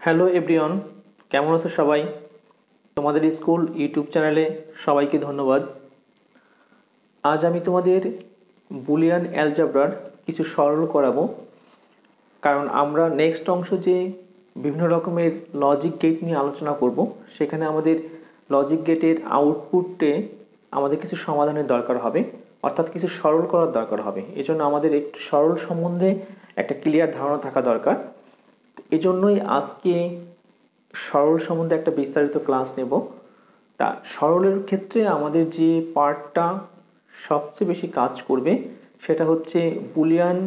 Hello everyone, কেমন আছো সবাই? তোমাদের স্কুল ইউটিউব চ্যানেলে সবাইকে ধন্যবাদ। আজ আমি তোমাদের বুলিয়ান অ্যালজেব্রার কিছু সরল করাবো, কারণ আমরা নেক্সট অংশ যে বিভিন্ন রকমের লজিক গেট নিয়ে আলোচনা করব, সেখানে আমাদের লজিক গেটের আউটপুটে আমাদের কিছু সমাধানের দরকার হবে, অর্থাৎ কিছু সরল করার দরকার হবে। এজন্য আমাদের একটু সরল সম্বন্ধে একটা ক্লিয়ার ধারণা থাকা দরকার। এজন্যই আজকে সরল সম্বন্ধে একটা বিস্তারিত ক্লাস নেব। তা সরলের ক্ষেত্রে আমাদের যে পার্টটা সবচেয়ে বেশি কাজ করবে সেটা হচ্ছে বুলিয়ান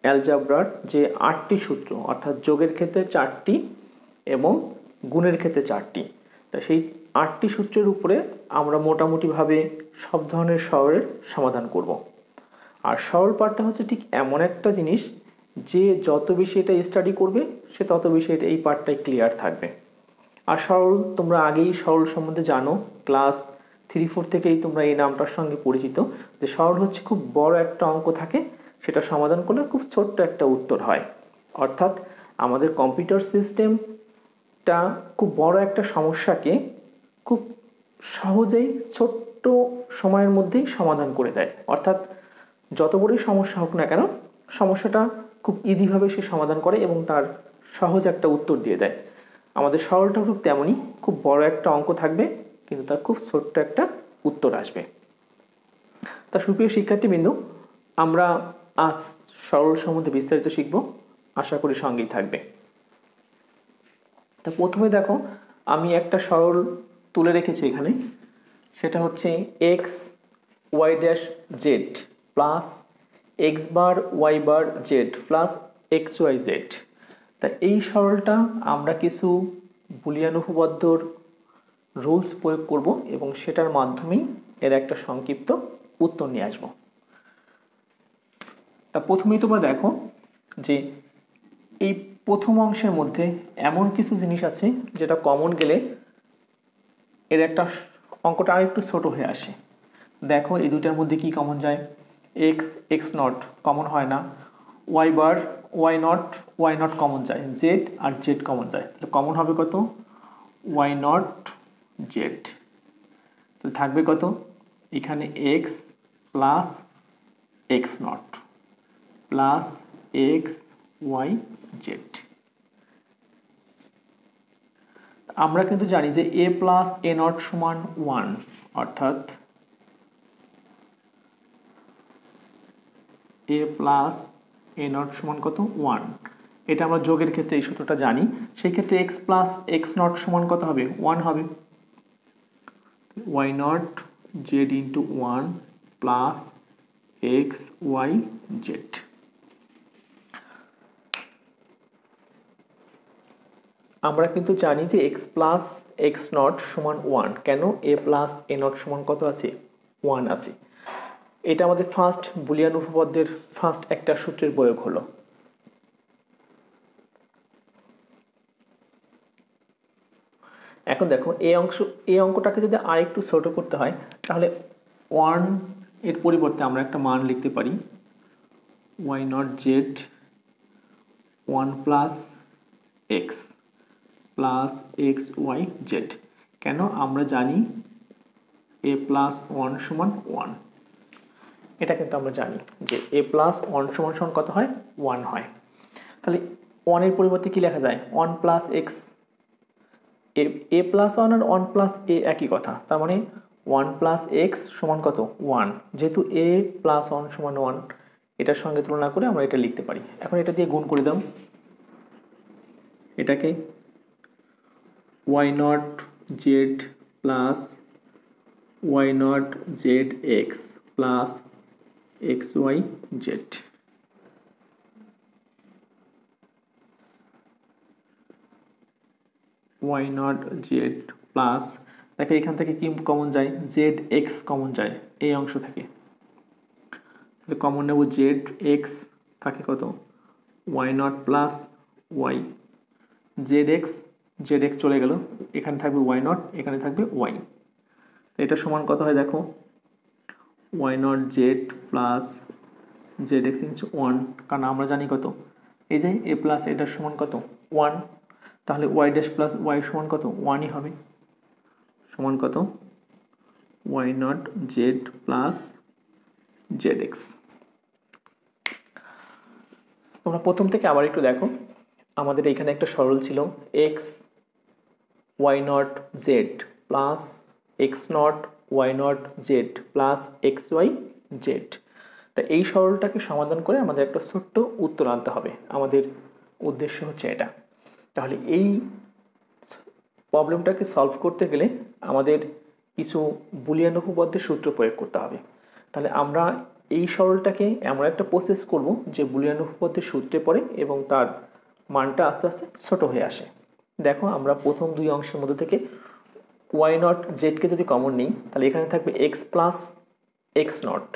অ্যালজেব্রার যে 8টি সূত্র, অর্থাৎ যোগের ক্ষেত্রে 4টি এবং গুণের ক্ষেত্রে 4টি। তা সেই 8টি সূত্রের উপরে আমরা মোটামুটিভাবে সব ধরনের সরলের সমাধান করব। আর সরল পার্টটা হচ্ছে ঠিক এমন একটা জিনিস যে যত বেশি এটা স্টাডি করবে সে তত বেশি এটা এই পার্টটাই ক্লিয়ার থাকবে। আর সরল তোমরা আগেই সরল সম্বন্ধে জানো, ক্লাস 3-4 থেকেই তোমরা এই নামটার সঙ্গে পরিচিত, যে সরল হচ্ছে খুব বড় একটা অঙ্ক থাকে, সেটা সমাধান করলে খুব ছোট্ট একটা উত্তর হয়। অর্থাৎ আমাদের কম্পিউটার সিস্টেমটা খুব বড় একটা সমস্যাকে খুব সহজেই ছোট্ট সময়ের মধ্যেই সমাধান করে দেয়। অর্থাৎ যত বড়ই সমস্যা হোক না কেন, সমস্যাটা খুব ইজিভাবে সে সমাধান করে এবং তার সহজ একটা উত্তর দিয়ে দেয়। আমাদের সরলটা খুব তেমনই, খুব বড় একটা অঙ্ক থাকবে কিন্তু তার খুব ছোট্ট একটা উত্তর আসবে। তা সুপ্রিয় শিক্ষার্থীবৃন্দ, আমরা আজ সরল সম্বন্ধে বিস্তারিত শিখব, আশা করি সঙ্গেই থাকবে। তা প্রথমে দেখো, আমি একটা সরল তুলে রেখেছি এখানে, সেটা হচ্ছে x y dash z plus x bar y bar z plus x Y Z. তা এই সরলটা আমরা কিছু বুলিয়ান উপপাদ্যর রুলস প্রয়োগ করব এবং সেটার মাধ্যমেই এর একটা সংক্ষিপ্ত উত্তর নিয়ে আসব। তা প্রথমেই তোমরা দেখো যে এই প্রথম অংশের মধ্যে এমন কিছু জিনিস আছে যেটা কমন গেলে এর একটা অঙ্কটা আরেকটু ছোট হয়ে আসে। দেখো এই দুটার মধ্যে কি কমন যায়? এক্স এক্স নট কমন হয় না, Y bar Y not common যায়, জেড আর জেড কমন যায়। তাহলে কমন হবে কত? Y not Z. তাহলে থাকবে কত? এখানে X plus X not plus x Y Z. আমরা কিন্তু জানি যে এ প্লাস এ নট সমান 1, অর্থাৎ এ প্লাস এ নট সমান কত? 1। এটা আমরা যোগের ক্ষেত্রে এই সূত্রটা জানি। সেই ক্ষেত্রে এক্স প্লাস এক্স নট সমান কত হবে? 1 হবে। Y not Z into 1 plus x Y Z. আমরা কিন্তু জানি যে এক্স প্লাস এক্স নট সমান 1। কেন? এ প্লাস এ নট সমান কত আছে? 1 আছে। এটা আমাদের ফার্স্ট বুলিয়ান উপপাদ্যের ফার্স্ট একটা সূত্রের প্রয়োগ হলো। এখন দেখো এই অঙ্কটাকে যদি আরেকটু ছোট করতে হয়, তাহলে 1 এর পরিবর্তে আমরা একটা মান লিখতে পারি, Y not Z 1 plus X plus x Y Z. কেন? আমরা জানি এ প্লাস 1 সমান 1। এটা কিন্তু আমরা জানি যে এ প্লাস 1 সমান সমান কত হয়? 1 হয়। তাহলে 1 এর পরিবর্তে কি লেখা যায়? 1 প্লাস এক্স। এ প্লাস 1 আর 1 প্লাস এ একই কথা, তার মানে 1 প্লাস এক্স সমান কত? 1। যেহেতু এ প্লাস 1 সমান 1, এটার সঙ্গে তুলনা করে আমরা এটা লিখতে পারি। এখন এটা দিয়ে গুণ করে দাও, এটাকে Y not Z plus Y not Z X plus x Y Z. Y not Z plus, দেখো এখান থেকে কি কমন যায়? জেড এক্স কমন যায় এই অংশ থেকে। কমন নেব জেড এক্স, থাকে কত? Y not plus Y Z X চলে গেল, এখানে থাকবে ওয়াই নট, এখানে থাকবে ওয়াই। এটা সমান কত হয়? দেখো Y not Z plus Z X into 1, কারণ আমরা জানি কত? এই যে এ প্লাস এটার সমান কত? 1। তাহলে ওয়াই ড্যাশ প্লাস ওয়াই সমান কত? 1ই হবে, সমান কত? Y not Z plus Z X. তোমরা প্রথম থেকে আবার একটু দেখো, আমাদের এখানে একটা সরল ছিল X Y not Z plus X not Y not Z plus x Y Z. তা এই সরলটাকে সমাধান করে আমাদের একটা ছোট্ট উত্তর আনতে হবে, আমাদের উদ্দেশ্য হচ্ছে এটা। তাহলে এই প্রবলেমটাকে সলভ করতে গেলে আমাদের কিছু বুলিয়ান উপপাদ্যের সূত্র প্রয়োগ করতে হবে। তাহলে আমরা এই সরলটাকে এমন একটা প্রসেস করব যে বুলিয়ান উপপাদ্যের সূত্রে পড়ে এবং তার মানটা আস্তে আস্তে ছোট হয়ে আসে। দেখো, আমরা প্রথম দুই অংশের মধ্যে থেকে ওয়াই নট জেডকে যদি কমন নিই, তাহলে এখানে থাকবে এক্স প্লাস এক্স নট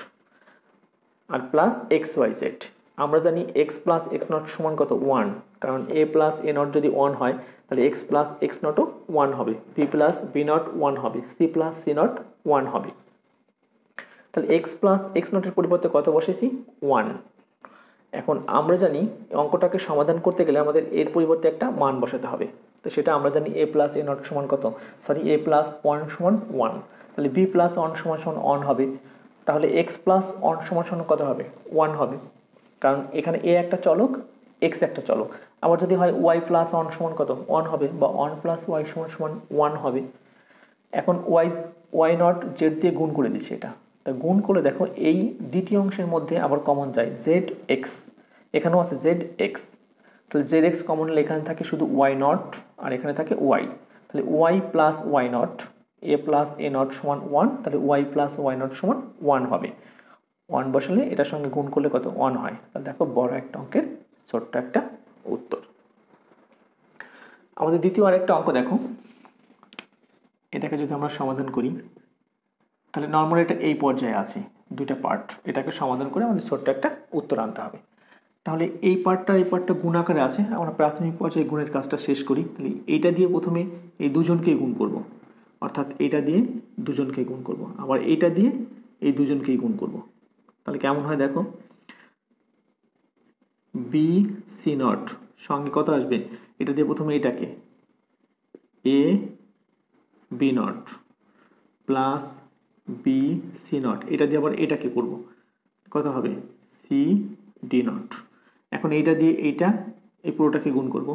আর প্লাস এক্স ওয়াই জেড। আমরা জানি এক্স প্লাস এক্স নট সমান কত? 1, কারণ এ প্লাস এ নট যদি 1 হয় তাহলে এক্স প্লাস এক্স নটও 1 হবে, বি প্লাস বি নট 1 হবে, সি প্লাস সি নট 1 হবে। তাহলে এক্স প্লাস এক্স নটের পরিবর্তে কত বসেছি? 1। এখন আমরা জানি অঙ্কটাকে সমাধান করতে গেলে আমাদের এর পরিবর্তে একটা মান বসাতে হবে। তো সেটা আমরা জানি এ প্লাস এ নট সমান কত? এ প্লাস 1 সমান 1। তাহলে বি প্লাস 1 সমান 1 হবে। তাহলে এক্স প্লাস 1 সমান কত হবে? 1 হবে, কারণ এখানে এ একটা চলক, এক্স একটা চলক। আবার যদি হয় ওয়াই প্লাস 1 সমান কত? 1 হবে, বা 1 প্লাস ওয়াই সমান 1 হবে। এখন ওয়াই নট জেড দিয়ে গুণ করে দিচ্ছি এটা। তা গুণ করে দেখো, এই দ্বিতীয় অংশের মধ্যে আবার কমন যায় জেড এক্স, এখানেও আছে জেড এক্স। তাহলে জেড এক্স কমন হলে এখানে থাকে শুধু ওয়াই নট আর এখানে থাকে ওয়াই। তাহলে Y plus Y not, A plus A not সমান 1, তাহলে ওয়াই প্লাস ওয়াই নট সমান 1 হবে। 1 বসালে এটার সঙ্গে গুণ করলে কত? 1 হয়। তাহলে দেখো, বড় একটা অঙ্কের ছোট্ট একটা উত্তর। আমাদের দ্বিতীয় আরেকটা অঙ্ক দেখো, এটাকে যদি আমরা সমাধান করি, তাহলে নর্মাল এটা এই পর্যায়ে আছে, দুইটা পার্ট। এটাকে সমাধান করে আমাদের ছোট্ট একটা উত্তর আনতে হবে। তাহলে এই পার্টটা গুণ আকারে আছে। আমরা প্রাথমিক পর্যায়ে গুণের কাজটা শেষ করি। তাহলে এইটা দিয়ে প্রথমে এই দুজনকে গুণ করব, অর্থাৎ এইটা দিয়ে দুজনকে গুণ করব, আবার এইটা দিয়ে এই দুজনকেই গুণ করব। তাহলে কেমন হয় দেখো, বি সি নট সঙ্গে কত আসবে? এটা দিয়ে প্রথমে এটাকে A B not plus B C not, এটা দিয়ে আবার এটাকে করব, কত হবে? C D not. এখন এইটা দিয়ে এইটা এই পুরোটাকে গুণ করব,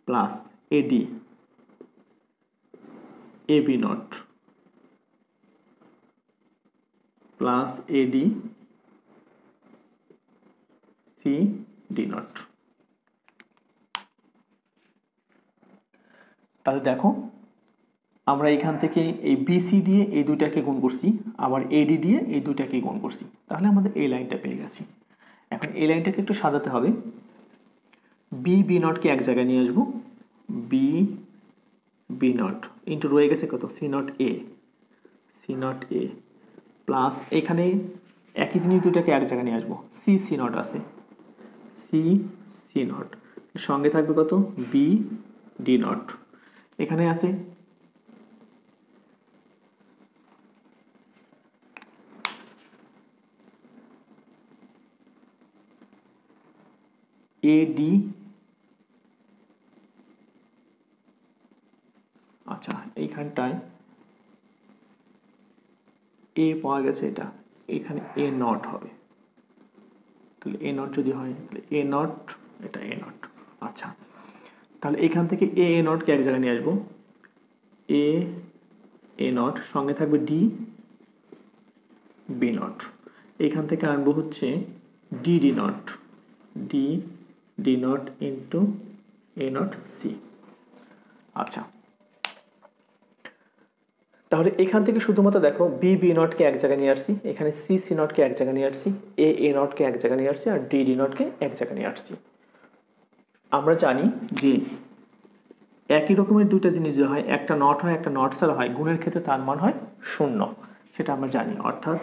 plus AD A B not plus AD C D not. তাহলে দেখো, আমরা এখান থেকে এই বিসি দিয়ে এই দুইটাকে গুণ করছি, আবার এডি দিয়ে এই দুইটাকে গুণ করছি। তাহলে আমাদের এই লাইনটা পেয়ে গেছি। এখন এই লাইনটাকে একটু সাজাতে হবে। বি বি নটকে এক জায়গায় নিয়ে আসবো, বি বি নট ইন্টু রয়ে গেছে কত? সি নট এ প্লাস এখানে একই জিনিস দুটাকে এক জায়গায় নিয়ে আসবো, সি সি নট আছে, সি সি নট সঙ্গে থাকবে কত? B D not. এখানে আছে এডি, আচ্ছা এইখানটায় এ পাওয়া গেছে, এটা এখানে এ নট হবে। তাহলে এ নট যদি হয় তাহলে এ নট, এটা এ নট। আচ্ছা, তাহলে এখান থেকে এ নটকে এক জায়গায় নিয়ে আসবো, এ নট সঙ্গে থাকবে ডি বি নট। এখান থেকে আনবো হচ্ছে D D not, D not into A not C. আচ্ছা, তাহলে এখান থেকে শুধুমাত্র দেখো বি বি নটকে এক জায়গায় নিয়ে আসছি, এখানে সি সি নটকে এক জায়গায় নিয়ে আসছি, এ নটকে এক জায়গায় নিয়ে আসছি, আর ডি ডি নটকে এক জায়গায় নিয়ে আসছি। আমরা জানি যে একই রকমের দুইটা জিনিস যে হয়, একটা নট হয় একটা নট ছাড়া হয়, গুণের ক্ষেত্রে তার মান হয় 0, সেটা আমরা জানি। অর্থাৎ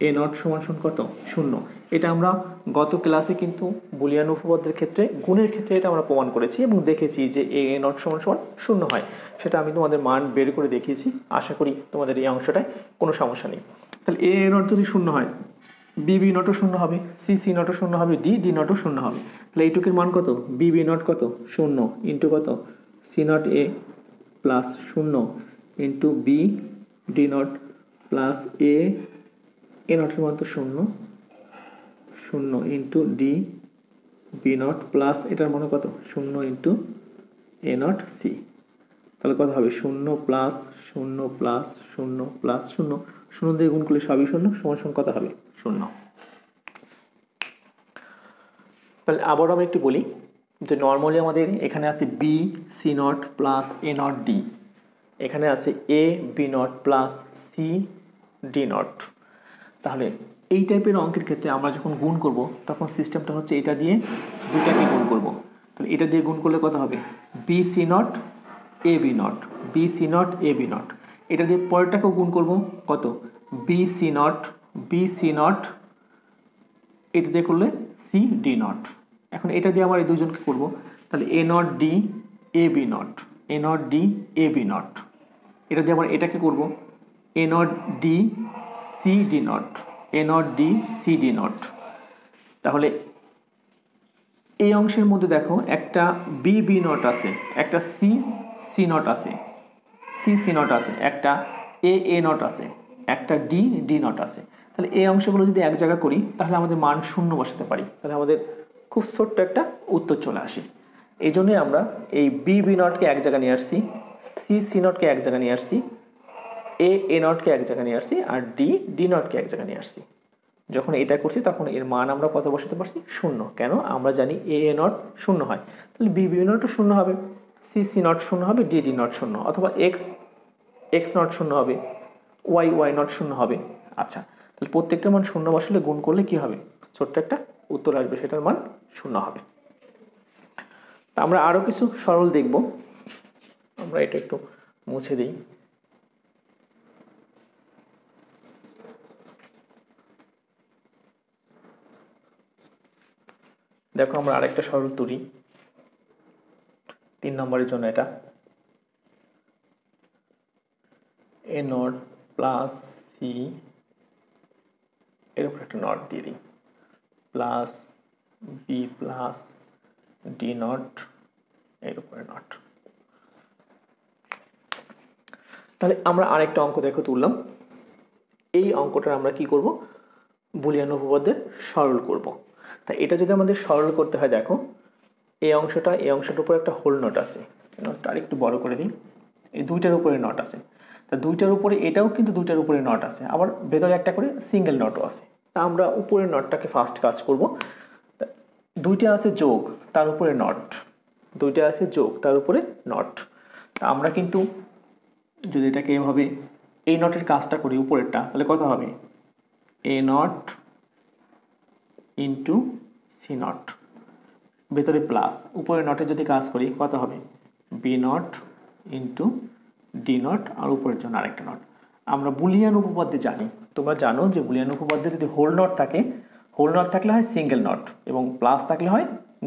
এ নট সমান কত? 0। এটা আমরা গত ক্লাসে কিন্তু বুলিয়ান উপপাদ্যের ক্ষেত্রে গুণের ক্ষেত্রে এটা আমরা প্রমাণ করেছি এবং দেখেছি যে এ নট সমান 0 হয়। সেটা আমি তোমাদের মান বের করে দেখিয়েছি। আশা করি তোমাদের এই অংশটায় কোনো সমস্যা নেই। তাহলে এ নট যদি 0 হয়, বি বি নটও শূন্য হবে, সি সি নটও শূন্য হবে, ডি ডি নটও শূন্য হবে। তাহলে এইটুকুর মান কত? বি বি নট কত? শূন্য ইন্টু কত? সি নট এ প্লাস শূন্য into B D not plus A A নটের মান তো শূন্য, শূন্য into D B not plus এটার মান কত? শূন্য ইন্টু এ নট সি। তাহলে কত হবে? শূন্য প্লাস শূন্য প্লাস শূন্য প্লাস শূন্য, শূন্য দিয়ে গুণ করলে সবই শূন্য, সমান সমান কত হবে? শূন্য। তাহলে আবারও আমি একটু বলি যে নর্মালি আমাদের এখানে আছে B C not plus A not D, এখানে আছে A B not plus C D not. তাহলে এই টাইপের অঙ্কের ক্ষেত্রে আমরা যখন গুণ করব তখন সিস্টেমটা হচ্ছে এটা দিয়ে দুটাকে গুণ করব। তাহলে এটা দিয়ে গুণ করলে কত হবে? B C not A B not, B C not A B not. এটা দিয়ে পরেরটাকেও গুণ করব, কত? B C not, B C not, এটা দিয়ে করলে সি ডি নট। এখন এটা দিয়ে আমার এই দুজনকে করব, তাহলে A not D A B not, A not D A B not. এটা দিয়ে আমার এটাকে করব, A not D C D not, A not D C D not. তাহলে এই অংশের মধ্যে দেখো একটা বি বি নট আছে, একটা সি সি নট আছে, সি সি নট আছে, একটা এ এ নট আছে, একটা ডি ডি নট আছে। তাহলে এই অংশগুলো যদি এক জায়গা করি তাহলে আমাদের মান শূন্য বসাতে পারি, তাহলে আমাদের খুব ছোট্ট একটা উত্তর চলে আসে। এই জন্যই আমরা এই বি বি নটকে এক জায়গায় নিয়ে আসছি, সি সি নটকে এক জায়গায় নিয়ে আসছি, এ এ নটকে এক জায়গায় নিয়ে আসছি, আর ডি ডি নটকে এক জায়গায় নিয়ে আসছি। যখন এটা করছি তখন এর মান আমরা কত বসাতে পারছি? শূন্য। কেন? আমরা জানি এ এ নট শূন্য হয়, তাহলে বি বি নটও শূন্য হবে, সি সি নট শূন্য হবে, ডি ডি নট শূন্য, অথবা এক্স এক্স নট শূন্য হবে, ওয়াই ওয়াই নট শূন্য হবে। আচ্ছা, তাহলে প্রত্যেকটা মান শূন্য বসালে গুণ করলে কি হবে? ছোট্ট একটা উত্তর আসবে, সেটার মান শূন্য হবে। আমরা আরও কিছু সরল দেখব। আমরা এটা একটু মুছে দিই। দেখো আমরা আরেকটা সরল তুলি 3 নম্বরের জন্য। এটা এ নট প্লাস সি এর উপর একটা নট দিয়ে দিই, plus B plus D not এর উপরে নট। তাহলে আমরা আরেকটা অঙ্ক দেখো তুললাম। এই অঙ্কটা আমরা কি করব? বুলিয়ান উপপাদ্যের সরল করব। তা এটা যদি আমাদের সরল করতে হয়, দেখো এই অংশটার উপর একটা হোল নট আছে, নটটা আরেকটু বড় করে দিই। এই দুইটার উপরে নট আছে, তা দুইটার উপরে এটাও কিন্তু দুইটার উপরে নট আছে, আবার ভেতরে একটা করে সিঙ্গেল নটও আছে। তা আমরা উপরের নটটাকে ফার্স্ট কাজ করব। দুইটা আছে যোগ, তার উপরে নট, দুইটা আছে যোগ, তার উপরে নট। তা আমরা কিন্তু যদি এটাকে এভাবে এই নটের কাজটা করি উপরেরটা, তাহলে কত হবে? A not into C not, ভেতরে প্লাস, উপরে নটে যদি কাজ করি কত হবে? B not into D not, আর উপরের জন্য আরেকটা নট। আমরা বুলিয়ান উপপাদ্যে জানি, তোমরা জানো যে বুলিয়ান উপপাদ্যে যদি হোল নট থাকে, হোল নট থাকলে হয় সিঙ্গেল নট, এবং প্লাস থাকলে হয়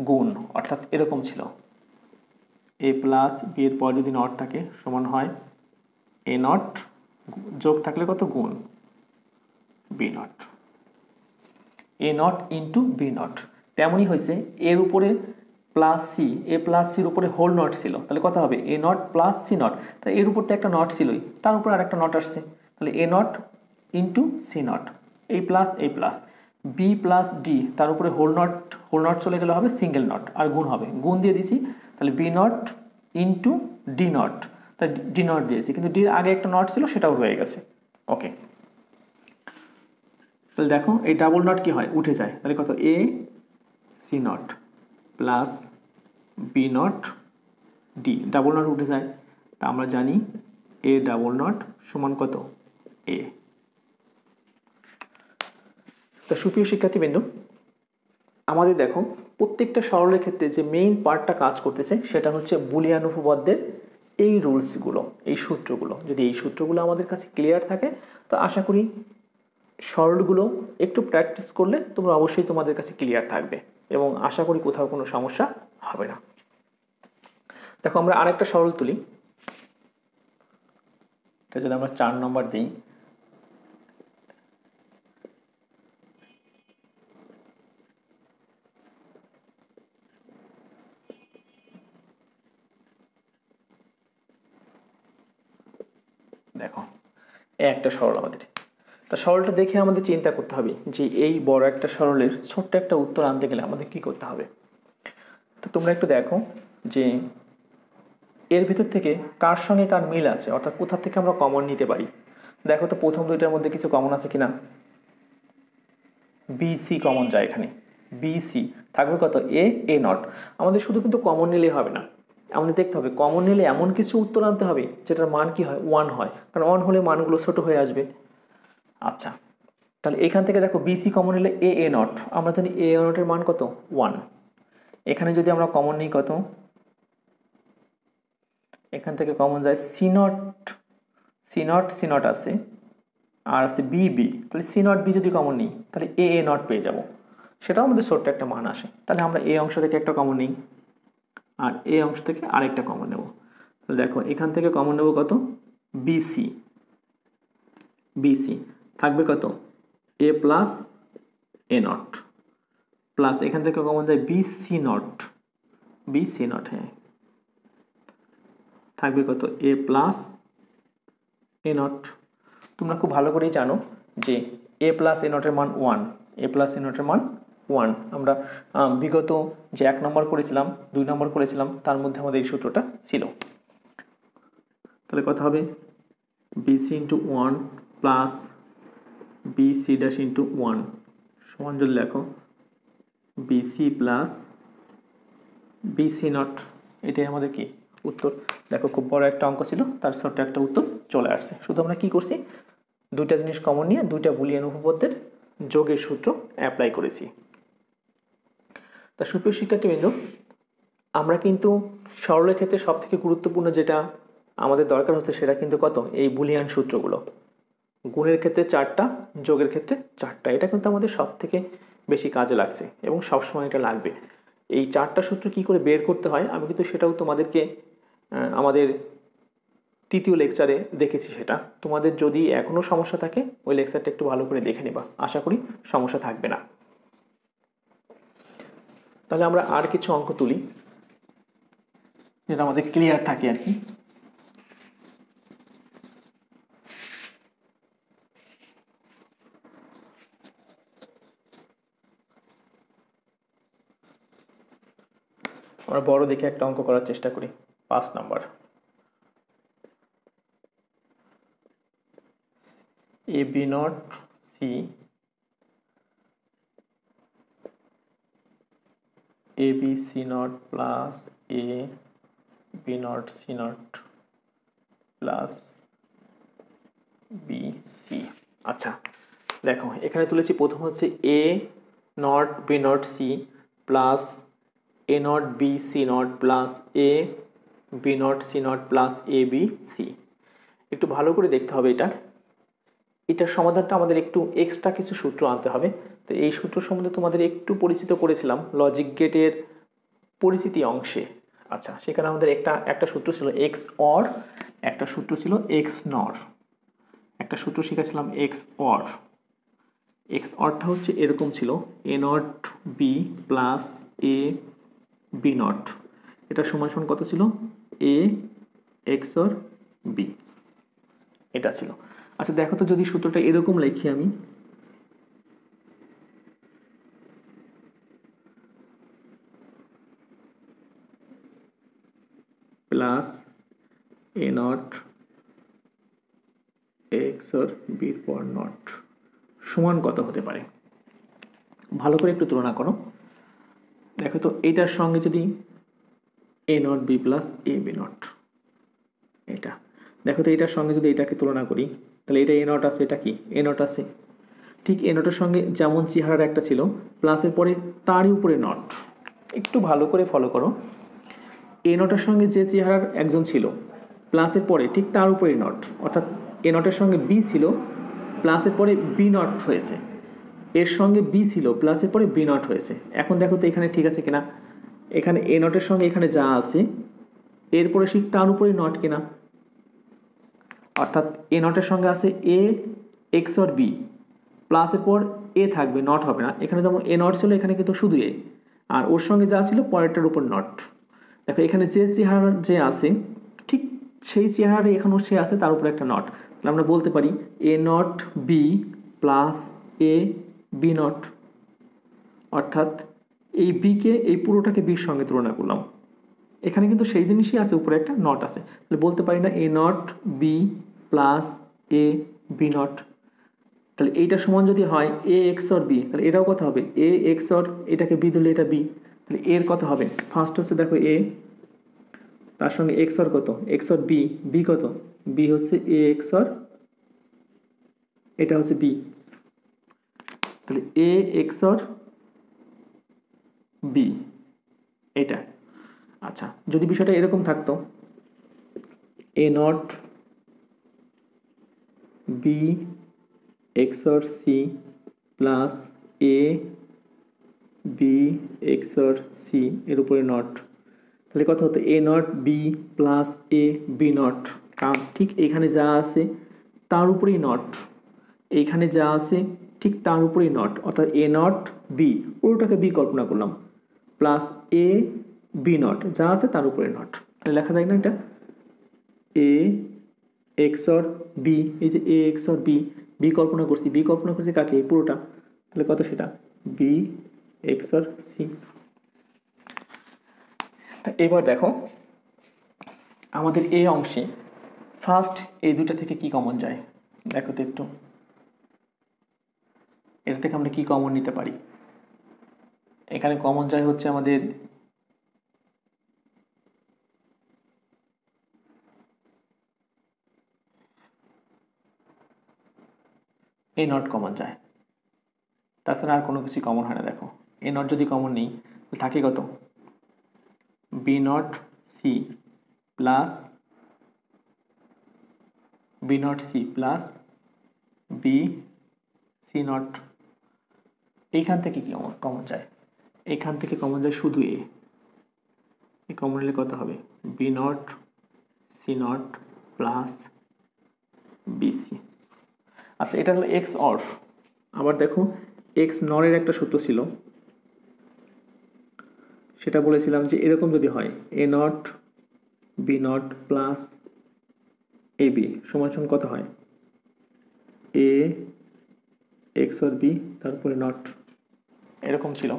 গুণ। অর্থাৎ এরকম ছিল, এ প্লাস বি এর পর যদি নট থাকে সমান হয় এ নট, যোগ থাকলে কত? গুণ B not, A not into B not. তেমনই হয়েছে, এর উপরে প্লাস সি, এ প্লাস সির উপরে হোল নট ছিল, তাহলে কত হবে? A not plus C not. তাহলে এর উপর তো একটা নট ছিলই, তার উপর আরেকটা নট আসছে, তাহলে A not into C not, এই প্লাস এই প্লাস, বি প্লাস ডি, তার উপরে হোল নট চলে গেলে হবে সিঙ্গেল নট, আর গুণ হবে, গুণ দিয়ে দিছি, তাহলে B not into D not, তাই ডি নট দিয়েছি, কিন্তু ডির আগে একটা নট ছিল সেটাও রয়ে গেছে। ওকে, তাহলে দেখো এই ডাবল নট কি হয়? উঠে যায়, তাহলে কত? A C not plus B not D, double not উঠে যায়, তা আমরা জানি এ ডাবল নট সমান কত? এ। তা সুপ্রিয় শিক্ষার্থীবৃন্দ, আমাদের দেখো প্রত্যেকটা সরলের ক্ষেত্রে যে মেইন পার্টটা কাজ করতেছে সেটা হচ্ছে বুলিয়ান উপপাদ্যের এই রুলসগুলো, এই সূত্রগুলো। যদি এই সূত্রগুলো আমাদের কাছে ক্লিয়ার থাকে তো আশা করি সরলগুলো একটু প্র্যাকটিস করলে তোমরা অবশ্যই তোমাদের কাছে ক্লিয়ার থাকবে, এবং আশা করি কোথাও কোনো সমস্যা হবে না। দেখো আমরা আরেকটা সরল তুলি, এটা যদি আমরা 4 নম্বর দিই, দেখো একটা সরল আমাদের। তা সরলটা দেখে আমাদের চিন্তা করতে হবে যে এই বড় একটা সরলের ছোট্ট একটা উত্তর আনতে গেলে আমাদের কি করতে হবে। তো তোমরা একটু দেখো যে এর ভিতর থেকে কার সঙ্গে কার মিল আছে, অর্থাৎ কোথা থেকে আমরা কমন নিতে পারি। দেখো তো প্রথম দুইটার মধ্যে কিছু কমন আছে কিনা। বিসি কমন যায় এখানে, বিসি থাকবে কত, এ নট। আমাদের শুধু কিন্তু কমন নিলেই হবে না, আমাদের দেখতে হবে কমন নিলে এমন কিছু উত্তর আনতে হবে যেটার মান কি হয়, 1 হয়, কারণ 1 হলে মানগুলো ছোট হয়ে আসবে। আচ্ছা, তাহলে এখান থেকে দেখো বিসি কমন নিলে এ নট, আমরা জানি এ নটের মান কত, 1। এখানে যদি আমরা কমন নিই কত, এখান থেকে কমন যায় সি নট আছে, আর আছে বি, তাহলে সি নট বি যদি কমন নিই তাহলে এ নট পেয়ে যাব, সেটাও আমাদের ছোট্ট একটা মান আসে। তাহলে আমরা এই অংশ থেকে একটা কমন নিই আর এই অংশ থেকে আরেকটা কমন নেব। তাহলে দেখো এখান থেকে কমন নেব কত, বিসি থাকবে কত, এ প্লাস এ নট, প্লাস এখান থেকে কমন যায় বিসি নট, হ্যাঁ, থাকবে কত, এ প্লাস এ নট। তোমরা খুব ভালো করেই জানো যে এ প্লাস এ নটের মান 1, এ প্লাস এ নটের মান 1। আমরা বিগত যে 1 নম্বর করেছিলাম, 2 নম্বর করেছিলাম, তার মধ্যে আমাদের এই সূত্রটা ছিল। তাহলে কথা হবে B C into 1 plus B C dash into 1 সমান যদি লেখো বিসি প্লাস বিসি নট, এটাই আমাদের কি উত্তর। দেখো খুব বড় একটা অঙ্ক ছিল, তার ছোট্ট একটা উত্তর চলে আসছে। শুধু আমরা কি করছি, দুইটা জিনিস কমন নিয়ে দুইটা বুলিয়ান উপপাদ্যের যোগের সূত্র অ্যাপ্লাই করেছি। তা সুপ্রিয় শিক্ষার্থীবৃন্দ, আমরা কিন্তু সরলের ক্ষেত্রে সব থেকে গুরুত্বপূর্ণ যেটা আমাদের দরকার হচ্ছে সেটা কিন্তু কত, এই বুলিয়ান সূত্রগুলো। গুণের ক্ষেত্রে 4টা, যোগের ক্ষেত্রে 4টা, এটা কিন্তু আমাদের সব থেকে বেশি কাজে লাগছে এবং সবসময় এটা লাগবে। এই 4টা সূত্র কি করে বের করতে হয় আমি কিন্তু সেটাও তোমাদেরকে আমাদের তৃতীয় লেকচারে দেখেছি। সেটা তোমাদের যদি এখনও সমস্যা থাকে ওই লেকচারটা একটু ভালো করে দেখে নেবা, আশা করি সমস্যা থাকবে না। তাহলে আমরা আর কিছু অঙ্ক তুলি যেটা আমাদের ক্লিয়ার থাকে আর কি। আমরা বড় দেখে একটা অঙ্ক করার চেষ্টা করি। 5 number, A B not C A B C not plus A B not C not plus B C. আচ্ছা দেখো এখানে তুলেছি, প্রথম হচ্ছে A not B not C plus A not B C not plus A B not C not plus A B C. একটু ভালো করে দেখতে হবে এটার সমাধানটা আমাদের একটু এক্সট্রা কিছু সূত্র আনতে হবে। তো এই সূত্র সম্বন্ধে তোমাদের একটু পরিচিত করেছিলাম লজিক গেটের পরিচিতি অংশে। আচ্ছা, সেখানে আমাদের একটা সূত্র ছিল এক্স অর, একটা সূত্র ছিল এক্স নর, একটা সূত্র শিখেছিলাম এক্স অর। এক্স অরটা হচ্ছে এরকম ছিল, A not B plus A B not, এটা সমান সমান কত ছিল, এ এক্স অর বি, এটা ছিল। আচ্ছা দেখো তো যদি সূত্রটা এরকম লিখি আমি, plus A not x or বির পর নট সমান কত হতে পারে, ভালো করে একটু তুলনা করো। দেখো তো এটার সঙ্গে যদি A not B plus A B not, এটা দেখো তো এটার সঙ্গে যদি এটাকে তুলনা করি তাহলে এটা এ নট আছে, এটা কি এ নট আছে, ঠিক এ নটের সঙ্গে যেমন চেহারার একটা ছিল প্লাসের পরে তারই উপরে নট। একটু ভালো করে ফলো করো, এ নটের সঙ্গে যে চেহারার একজন ছিল প্লাসের পরে ঠিক তার উপরে নট, অর্থাৎ এ নটের সঙ্গে বি ছিল প্লাসের পরে বি নট হয়েছে, এর সঙ্গে বি ছিল প্লাসের পরে বি নট হয়েছে। এখন দেখো তো এখানে ঠিক আছে কিনা, এখানে এ নটের সঙ্গে এখানে যা আছে এরপরে ঠিক তার উপরে নট কিনা, অর্থাৎ এ নটের সঙ্গে আছে এ এক্স অর বি, প্লাসের পর এ থাকবে, নট হবে না। এখানে যেমন এ নট ছিল এখানে কিন্তু শুধু এ, আর ওর সঙ্গে যা ছিল পরেরটার উপর নট। দেখো এখানে যে চেহারা যে আছে ঠিক সেই চেহারা এখানেও সে আছে, তার উপরে একটা নট, আমরা বলতে পারি A not B plus A B not, অর্থাৎ এই বিকে এই পুরোটাকে বির সঙ্গে তুলনা করলাম। এখানে কিন্তু সেই জিনিসই আছে, উপরে একটা নট আছে, তাহলে বলতে পারি না A not B plus A B not. তাহলে এইটা সমান যদি হয় এ এক্স অর বি, তাহলে এটাও কত হবে এ এক্স অর, এটাকে বি ধরলে এটা বি, তাহলে এর কত হবে ফার্স্ট হচ্ছে দেখো এ, তার সঙ্গে এক্স অর কত এক্স অর বি, বি কত বি হচ্ছে এ এক্স অর, এটা হচ্ছে বি, তাহলে এ এক্স অর বি এটা। আচ্ছা, যদি বিষয়টা এরকম থাকতো A not B XOR C plus A B XOR C এর উপরে নট, তাহলে কত হতো A not B plus A B not, কারণ ঠিক এখানে যা আছে তার উপরেই নট, এইখানে যা আছে ঠিক তার উপরেই নট, অর্থাৎ এ নট বি পুরোটাকে বি কল্পনা করলাম প্লাস এ বি নট যা আছে তার উপরে নট, তাহলে লেখা যায় না এটা এ এক্স অর বি, এই যে এ এক্স অর বি, বি কল্পনা করছি, বি কল্পনা করছি কাকে পুরোটা, তাহলে কত সেটা বি এক্স অর সি। এবার দেখো আমাদের এই অংশে ফার্স্ট এই দুটা থেকে কি কমন যায়, দেখো তো একটু এর থেকে আমরা কি কমন নিতে পারি। এখানে কমন যায় হচ্ছে আমাদের এ নট কমন যায়, তাছাড়া আর কোনো কিছু কমন হয় না। দেখো এ নট যদি কমন নেই থাকে কত B not C plus B not C plus B C not, এইখান থেকে কি কমন যায়, এইখান থেকে কমন যায় শুধু এ, এই কমন নিলে কত হবে B not C not plus B C. আচ্ছা, এটা হলো এক্স অর। আবার দেখো এক্স নরের একটা সূত্র ছিল, সেটা বলেছিলাম যে এরকম যদি হয় A not B not plus A B সমান সমান কত হয় এ এক্স অর বি তারপরে নট, এরকম ছিল।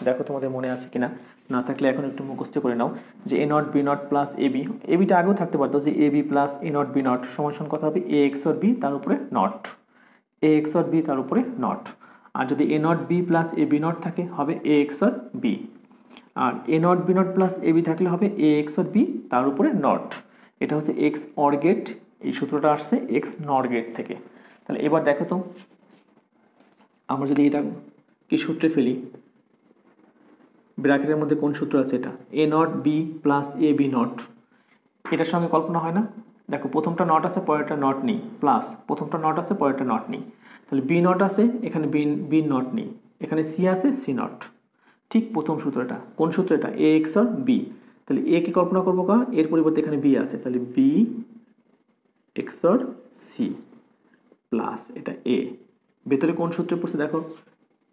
দেখো তোমাদের মনে আছে কিনা, না থাকলে এখন একটু মুখস্থ করে নাও যে A not B not plus A B, A বিটা আগেও থাকতে পারতো যে A B plus A not B not সমান সমান কত হবে এ এক্স অর বি তার উপরে not, A XOR B তার উপরে নট। আর যদি A not B plus A B not থাকে হবে এ এক্স অর বি, আর A not B not plus A B থাকলে হবে এ এক্স অর বি তার উপরে নট। এটা হচ্ছে এক্স অর গেট, এই সূত্রটা আসছে এক্স নর গেট থেকে। তাহলে এবার দেখো তো আমরা যদি এটা কি সূত্রে ফেলি, ব্র্যাকেটের মধ্যে কোন সূত্র আছে এটা A not B plus A B not, এটার সঙ্গে কল্পনা হয় না। দেখো প্রথমটা নট আছে পরেরটা নট নেই, প্লাস প্রথমটা নট আছে পরেরটা নট নেই, তাহলে বি নট আছে এখানে বি নট নেই, এখানে সি আছে সি নট। ঠিক প্রথম সূত্রটা কোন সূত্র এটা এ এক্স আর বি, তাহলে এ কে কল্পনা করবো কা এর পরিবর্তে এখানে বি আছে, তাহলে B XOR C plus এটা এ, ভেতরে কোন সূত্রে পড়ছে দেখো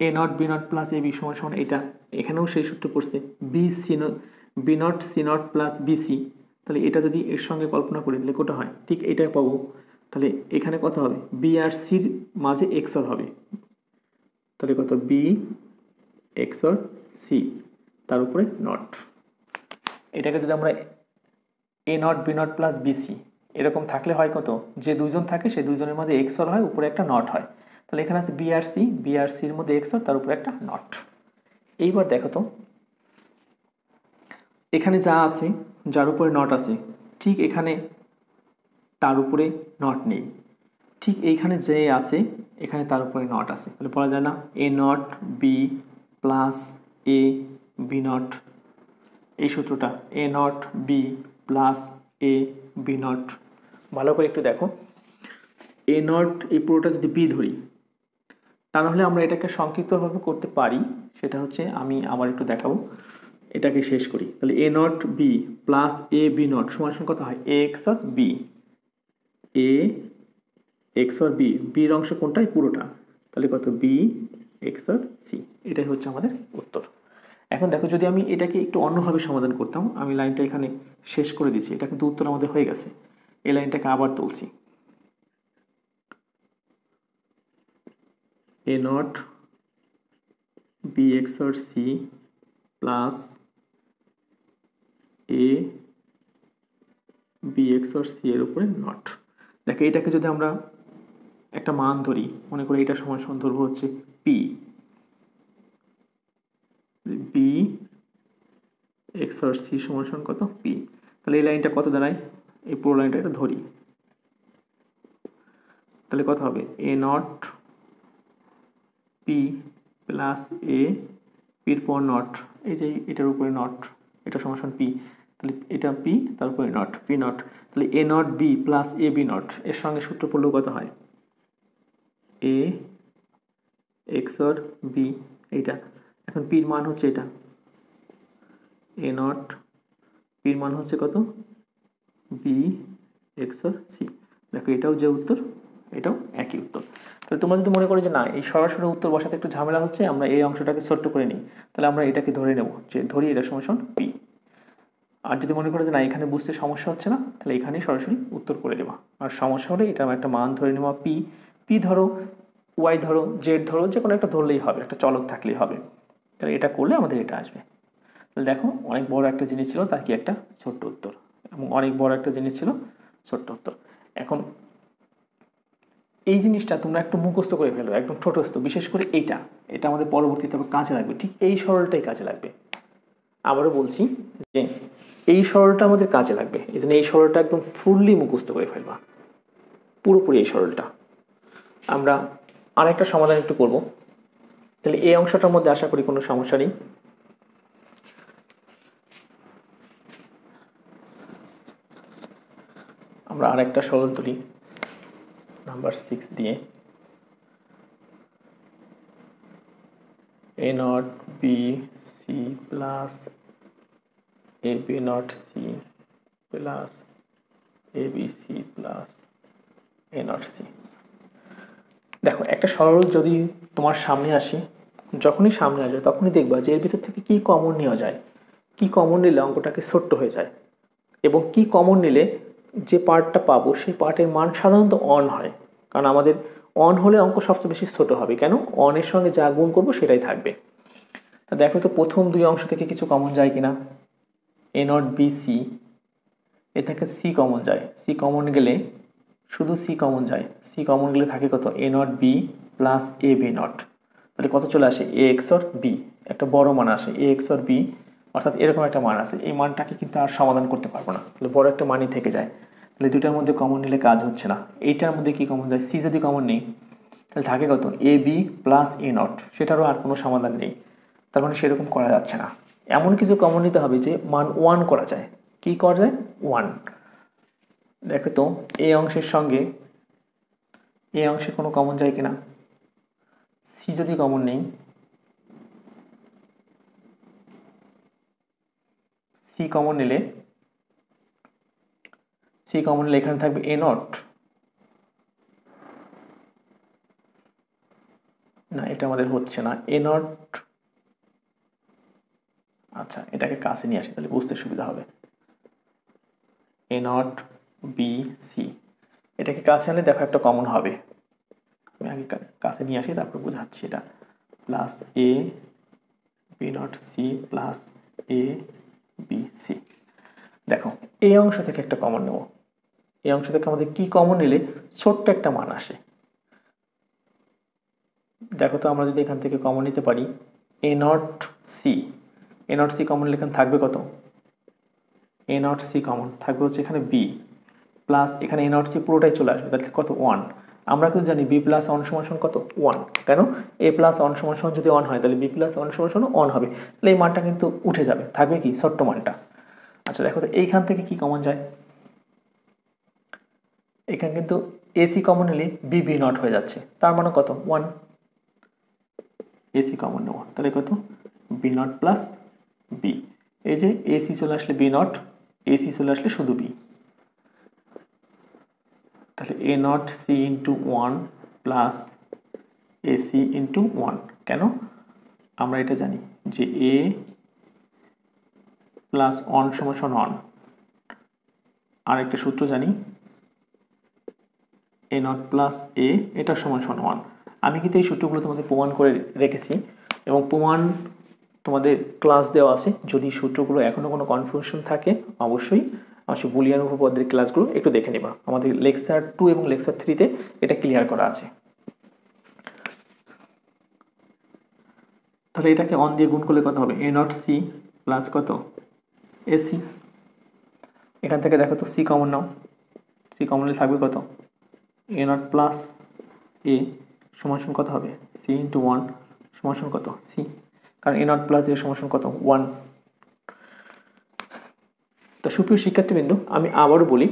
A not B not plus A B সমান সমান এটা, এখানেও সেই সূত্র পড়ছে B C not B not C not plus BC, তাহলে এটা যদি এর সঙ্গে কল্পনা করি তাহলে কোটা হয় ঠিক এটাই পাবো। তাহলে এখানে কত হবে বি আর সির মাঝে এক্স অর হবে, তাহলে কত বি এক্স অর সি তার উপরে নট। এটাকে যদি আমরা A not B not plus BC এরকম থাকলে হয় কত যে দুইজন থাকে সেই দুইজনের মধ্যে এক্স অর হয় উপরে একটা নট হয়, তাহলে এখানে আছে বি আর সির মধ্যে এক্স অর তার উপরে একটা নট। এইবার দেখো তো এখানে যা আছে যার উপরে নট আছে ঠিক এখানে তার উপরে নট নেই, ঠিক এইখানে যে আছে এখানে তার উপরে নট আছে, তাহলে বলা যায় না A not B plus A B not, এই সূত্রটা A not B plus A B not. ভালো করে একটু দেখো এ নট এই পুরোটা যদি বি ধরি তাহলে আমরা এটাকে সংক্ষিপ্তভাবে করতে পারি, সেটা হচ্ছে আমি আবার একটু দেখাবো, এটাকে শেষ করি। তাহলে A not B plus A B not সমান সমান কত হয় A XOR B, A XOR B, বির অংশ কোনটাই পুরোটা, তাহলে কত বি এক্স অর সি, এটাই হচ্ছে আমাদের উত্তর। এখন দেখো যদি আমি এটাকে একটু অন্যভাবে সমাধান করতাম, আমি লাইনটা এখানে শেষ করে দিচ্ছি, এটা কিন্তু উত্তর আমাদের হয়ে গেছে, এই লাইনটাকে আবার তুলছি। A not B XOR C plus A B XOR C এর উপরে নট। দেখো এটাকে যদি আমরা একটা মান ধরি, মনে করি এটা সমান ধরবো হচ্ছে পি, বি XOR সি সমান কত পি। তাহলে এই লাইনটা কত দাঁড়ায়, এই পুরো লাইনটা এটা ধরি, তাহলে কত হবে এ নট পি প্লাস এ পির পর নট, এই যে এটার উপরে নট, এটা সমান পি, তাহলে এটা পি তারপরে নট পি নট, তাহলে A not B plus A B not, এর সঙ্গে সূত্র পড়লেও কত হয় এ XOR বি, এইটা এখন পির মান হচ্ছে এটা এ নট, পির মান হচ্ছে কত বি XOR সি। দেখো এটাও যে উত্তর, এটাও একই উত্তর। তাহলে তোমরা যদি মনে করো যে না এই সরাসরি উত্তর বসাতে একটু ঝামেলা হচ্ছে, আমরা এই অংশটাকে ছোট্ট করে নিই, তাহলে আমরা এটাকে ধরে নেব যে ধরি এটা সমান পি। আর যদি মনে করো যে না এখানে বুঝতে সমস্যা হচ্ছে না, তাহলে এখানেই সরাসরি উত্তর করে দেওয়া। আর সমস্যা হলে এটা একটা মান ধরে নেওয়া পি, পি ধরো ওয়াই ধরো জেড ধরো, যে কোনো একটা ধরলেই হবে, একটা চলক থাকলেই হবে। তাহলে এটা করলে আমাদের এটা আসবে। তাহলে দেখো অনেক বড় একটা জিনিস ছিল তার কি একটা ছোট্ট উত্তর, এবং অনেক বড় একটা জিনিস ছিল ছোট্ট উত্তর। এখন এই জিনিসটা তোমরা একটু মুখস্থ করে ফেলো, একদম ছোটস্থ, বিশেষ করে এইটা, এটা আমাদের পরবর্তীতে কাজে লাগবে, ঠিক এই সরলটাই কাজে লাগবে। আবারও বলছি যে এই সরলটা আমাদের কাজে লাগবে, এই জন্য এই সরলটা একদম ফুললি মুখস্থ করে ফেলবা, পুরোপুরি এই সরলটা। আমরা আরেকটা সমাধান একটু করব, তাহলে এই অংশটার মধ্যে আশা করি কোনো সমস্যা নেই। আমরা আরেকটা সরল তুলি নাম্বার 6 দিয়ে, A not B C plus A B not C plus A B C plus A not C. দেখো একটা সরল যদি তোমার সামনে আসে, যখনই সামনে আসবে তখনই দেখবা যে এর ভিতর থেকে কি কমন নেওয়া যায়, কি কমন নিলে অঙ্কটাকে ছোট্ট হয়ে যায়, এবং কি কমন নিলে যে পার্টটা পাবো সেই পার্টের মান সাধারণত অন হয়। কারণ আমাদের অন হলে অঙ্ক সবচেয়ে বেশি ছোট হবে, কেন অনের সঙ্গে যা গুণ করবো সেটাই থাকবে। তা দেখো তো প্রথম দুই অংশ থেকে কিছু কমন যায় কিনা, A not B C, A থেকে সি কমন যায়, সি কমন গেলে শুধু সি কমন যায়, সি কমন গেলে থাকে কত A not B plus A B not, তাহলে কত চলে আসে এ XOR বি, একটা বড় মান আসে এ XOR বি, অর্থাৎ এরকম একটা মান আছে, এই মানটাকে কিন্তু আর সমাধান করতে পারবো না, তাহলে বড় একটা মানই থেকে যায়। তাহলে দুইটার মধ্যে কমন নিলে কাজ হচ্ছে না, এইটার মধ্যে কি কমন যায়, সি যদি কমন নেই তাহলে থাকে কত এ বি প্লাস এ নট, সেটারও আর কোনো সমাধান নেই, তার মানে সেরকম করা যাচ্ছে না। এমন কিছু কমন নিতে হবে যে মান 1 করা যায়, কি করা যায় 1। দেখো তো এই অংশের সঙ্গে এই অংশে কোনো কমন যায় কিনা, সি যদি কমন নেই, সি কমন নিলে এখানে থাকবে এ নট, না এটা আমাদের হচ্ছে না এ নট, আচ্ছা এটাকে কাছে নিয়ে আসি তাহলে বুঝতে সুবিধা হবে, এ নট বি সি, এটাকে কাছে আনলে দেখো একটা কমন হবে, আমি আগে কাছে নিয়ে আসি তারপর বোঝাচ্ছি, এটা plus A B not C plus A B C. দেখো এই অংশ থেকে একটা কমন নেব, এই অংশ থেকে আমাদের কি কমন নিলে ছোট্ট একটা মান আসে, দেখো তো আমরা যদি এখান থেকে কমন নিতে পারি A not C, A not C common নিলে এখানে থাকবে কত এ নট সি কমন থাকবে হচ্ছে এখানে বি প্লাস এখানে এ নট সি পুরোটাই চলে আসবে, তাহলে কত 1। আমরা কিন্তু জানি বি প্লাস অন সমান কত 1, কেন এ প্লাস অন সমান যদি অন হয় তাহলে বি প্লাস অন সমান অন হবে, তাহলে এই মানটা কিন্তু উঠে যাবে, থাকবে কি ছোট্ট মানটা। আচ্ছা দেখো তো এইখান থেকে কি কমন যায়, এখানে কিন্তু এসি কমন নিলে বি বি নট হয়ে যাচ্ছে, তার মানে কত 1, এসি কমন নেব তাহলে কত বি নট প্লাস বি, এই যে এসি চলে আসলে বি নট, এসি চলে আসলে শুধু বি, তাহলে A not C into 1 plus AC into 1, কেন আমরা এটা জানি যে এ প্লাস অন সমান অন, আর একটা সূত্র জানি এ নট প্লাস এ এটা সমান 1, আমি কিন্তু এই সূত্রগুলো তোমাদের প্রমাণ করে রেখেছি এবং প্রমাণ তোমাদের ক্লাস দেওয়া আছে। যদি সূত্রগুলো এখনও কোনো কনফিউশন থাকে অবশ্যই অবশ্যই বুলিয়ান উপপাদ্যের ক্লাসগুলো একটু দেখে নেবা। আমাদের লেকচার 2 এবং লেকচার 3-তে এটা ক্লিয়ার করা আছে। তাহলে এটাকে অন দিয়ে গুণ করলে কত হবে? এ নট সি প্লাস কত? এসি। এখান থেকে দেখো তো সি কমন নাও, সি কমনলি থাকবে কত? এ নট প্লাস এ সমান কত হবে? সি ইন্টু 1 সমান কত? সি, কারণ এ নট প্লাস এ সমান কত? 1। তো সুপ্রিয় শিক্ষার্থীবৃন্দ, আমি আবারও বলি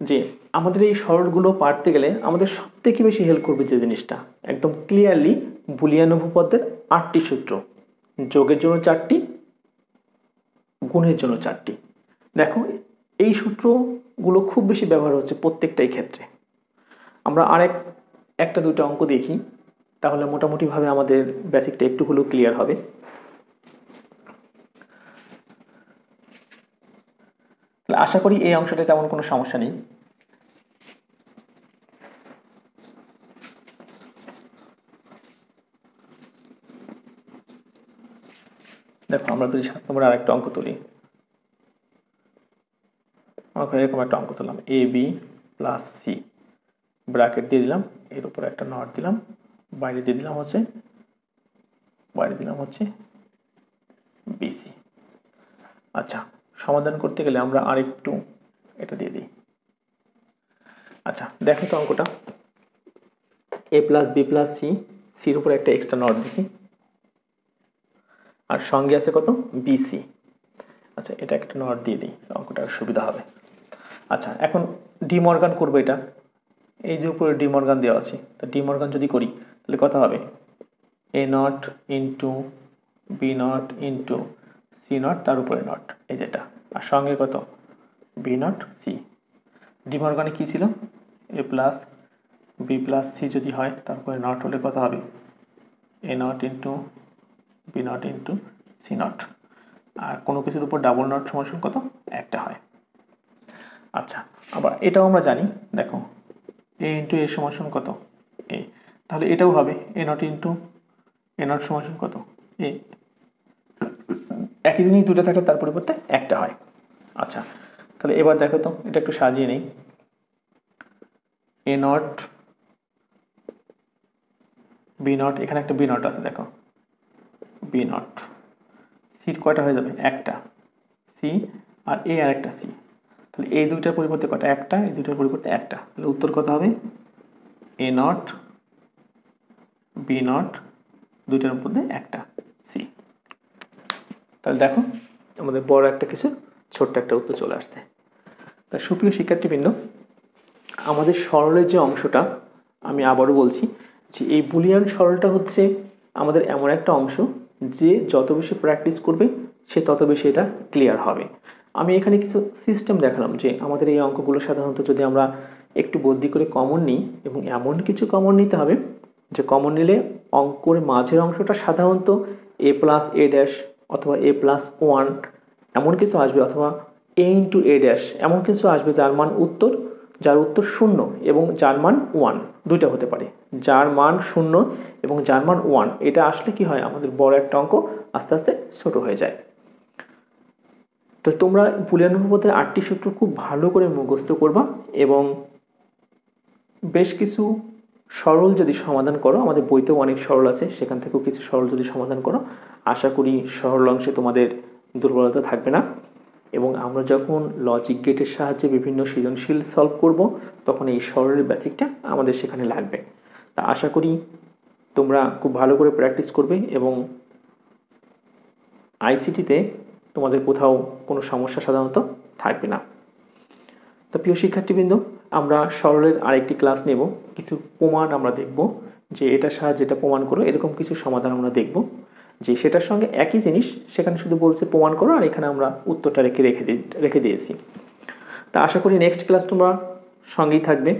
যে আমাদের এই সরলগুলো পারতে গেলে আমাদের সবথেকে বেশি হেল্প করবে যে জিনিসটা, একদম ক্লিয়ারলি বুলিয়ান উপপাদ্যের 8টি সূত্র, যোগের জন্য 4টি, গুণের জন্য 4টি। দেখো এই সূত্রগুলো খুব বেশি ব্যবহার হচ্ছে প্রত্যেকটাই ক্ষেত্রে। আমরা একটা দুটো অঙ্ক দেখি, তাহলে মোটামুটিভাবে আমাদের বেসিকটা একটু হলেও ক্লিয়ার হবে। আশা করি এই অংশটা তেমন কোনো সমস্যা নেই। দেখো আমরা যদি 7 নম্বরে আরেকটা অঙ্ক তুলি, এরকম একটা অঙ্ক তুললাম, এ বি প্লাস সি, ব্র্যাকেট দিয়ে দিলাম, এর উপরে একটা নট দিলাম, বাইরে দিয়ে দিলাম হচ্ছে বিসি। আচ্ছা, সমাধান করতে গেলে আমরা আরেকটু এটা দিয়ে দিই। আচ্ছা দেখো তো অঙ্কটা, এ প্লাস বি প্লাস সি, সির উপরে একটা এক্সট্রা নট দিছি, আর সঙ্গে আছে কত? বিসি। আচ্ছা এটা একটা নট দিয়ে দিই, অঙ্কটা সুবিধা হবে। আচ্ছা এখন ডি মর্গান করবো এটা, এই যে উপরে ডি মর্গান দেওয়া আছে, তো ডি মর্গান যদি করি তাহলে কত হবে? A not into B not into C not, তার উপরে নট, এই যেটা, আর সঙ্গে কত? B not C. ডি মর্গানে কী ছিল? A plus B plus C যদি হয় তারপরে নট হলে কত হবে? A not into B not into C not, আর কোনো কিছুর উপর ডাবল নট সমান কত? একটা হয়। আচ্ছা আবার এটাও আমরা জানি, দেখো এ ইন্টু এ সমান কত? এ, তাহলে এটাও হবে A not into A not সমান কত? এ। একই জিনিস দুটো থাকলে তার পরিবর্তে একটা হয়। আচ্ছা তাহলে এবার দেখো তো এটা একটু সাজিয়ে নেই, এ নট বি নট, এখানে একটা বি নট আছে, দেখো বি নট, সির কয়টা হয়ে যাবে? একটা, সি আর এ আর একটা সি, তাহলে এই দুইটার পরিবর্তে কটা? একটা, এই দুইটার পরিবর্তে একটা, তাহলে উত্তর কত হবে? এ নট বি নট, দুইটার মধ্যে একটা সি। তাহলে দেখো আমাদের বড় একটা কিছু ছোট্ট একটা উত্তর চলে আসছে। তা সুপ্রিয় শিক্ষার্থীবৃন্দ, আমাদের সরলের যে অংশটা, আমি আবারও বলছি যে এই বুলিয়ান সরলটা হচ্ছে আমাদের এমন একটা অংশ যে যত বেশি প্র্যাকটিস করবে সে তত বেশি এটা ক্লিয়ার হবে। আমি এখানে কিছু সিস্টেম দেখালাম যে আমাদের এই অঙ্কগুলো সাধারণত যদি আমরা একটু বুদ্ধি করে কমন নিই, এবং এমন কিছু কমন নিতে হবে যে কমন নিলে অঙ্কের মাঝের অংশটা সাধারণত এ প্লাস এ ড্যাশ অথবা এ প্লাস 1 এমন কিছু আসবে, অথবা এ ইন্টু এ ড্যাশ এমন কিছু আসবে যার মান উত্তর, যার উত্তর 0 এবং যার মান 1, দুইটা হতে পারে, যার মান 0 এবং যার মান 1। এটা আসলে কি হয়, আমাদের বড় একটা অঙ্ক আস্তে আস্তে ছোট হয়ে যায়। তো তোমরা বুলিয়ান উপপাদ্যের 8টি সূত্র খুব ভালো করে মুখস্থ করবা, এবং বেশ কিছু সরল যদি সমাধান করো, আমাদের বইতেও অনেক সরল আছে, সেখান থেকেও কিছু সরল যদি সমাধান করো, আশা করি সরল অংশে তোমাদের দুর্বলতা থাকবে না। এবং আমরা যখন লজিক গেটের সাহায্যে বিভিন্ন সৃজনশীল সলভ করব, তখন এই সরলের বেসিকটা আমাদের সেখানে লাগবে। তা আশা করি তোমরা খুব ভালো করে প্র্যাকটিস করবে, এবং আইসিটিতে তোমাদের কোথাও কোনো সমস্যা সাধারণত থাকবে না। তো প্রিয় শিক্ষার্থীবৃন্দ, আমরা সরলের আরেকটি ক্লাস নেব, কিছু প্রমাণ আমরা দেখব যে এটার সাহায্যে এটা প্রমাণ করো, এরকম কিছু সমাধান আমরা দেখব যে সেটার সঙ্গে একই জিনিস, সেখানে শুধু বলছে প্রমাণ করো, আর এখানে আমরা উত্তরটা রেখে দিয়েছি। তা আশা করি নেক্সট ক্লাস তোমরা সঙ্গেই থাকবে।